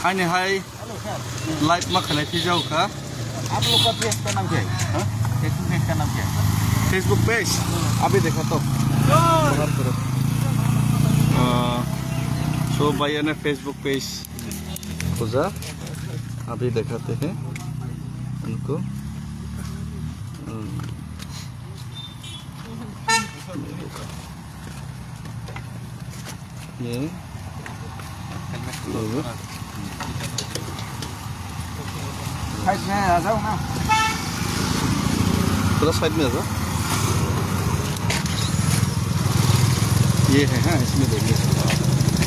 आने हाय लाइव में खले थी जाओ का आप लोग का पेज का नाम क्या है? फेसबुक पेज का नाम क्या है? फेसबुक पेज अभी देखा तो बाहर करो सो भैया ने फेसबुक पेज खोजा अभी दिखाते हैं उनको ये साइड में आ जाओ ना। थोड़ा साइड में आ जाओ। ये है हाँ इसमें देखिए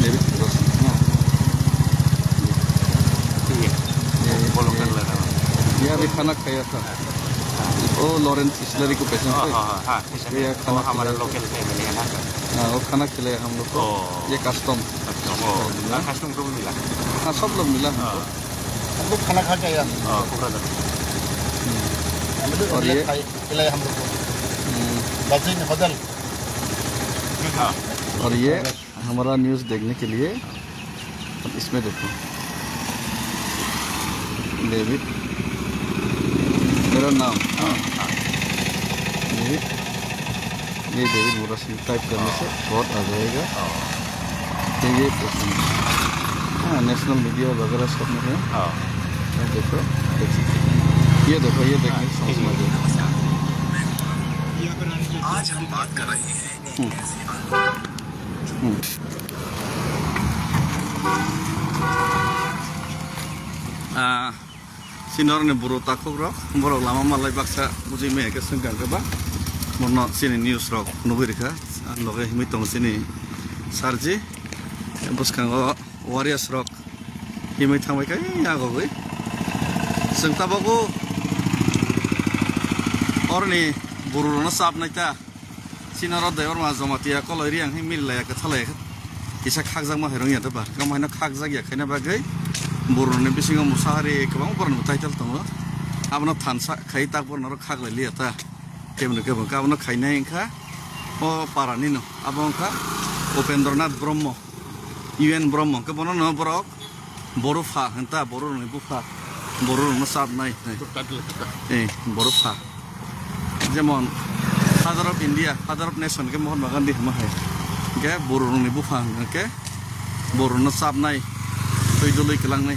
ये भी थोड़ा सा फॉलो कर ले रहा हूँ। ये अभी खाना खाया था वो लॉरेंस इस्लरी को पेशेंट थे ये खाना हमारा लोकल फैमिली है ना। हाँ वो खाना खिलाया हम लोग को ये कस्टम कस्टम को भी मिला। हाँ सब लोग मिला हमको हम लोग खाना खा के आया और ये खिलाया हम लोग को बसिन होटल। और ये हमारा न्यूज़ देखने के लिए इसमें देखो डेविड मेरा नाम ये डेविड मोरा सिंह टाइप करने से बहुत आ जाएगा ये पसंद हाँ नेशनल मीडिया वगैरह सब में है देखो देख सकते ये देखो ये देखने समझ में आज हम बात कर रहे हैं सिनरने बुरो ताखुक रक borok lama malai baksa bujui me ke sengkang ke ba mono sini news rok nubui reka loge himi tong sini sarji buskango warriors rok himi thamai kai ago goi seng tabago orni buru na sap naita sinaro deor ma zomatia kolori ang himi laya ke thalai isa khagjang ma herong ya da ba kamai na khagjag ya khaina ba gai बर'नि बिसिङाव मुसाहारि गोबां बर'नि title दङ आबनो थानसा खाइ ताक बर'नाव खागलायलि आता केमनो गोबां गाबनो खायनाय इंखा अ पारानि न आबंखा उपेन्द्रनाथ ब्रह्म इउएन ब्रह्म के बनो न बरक बर'फा हन्ता बर'नि बुफा बर'नो साबनाय ए बर'फा जेमन father of India father of nation के महात्मा गांधी हमाय के बर'नि बुफा के बर'नो साबनाय Tôi du lịch lang này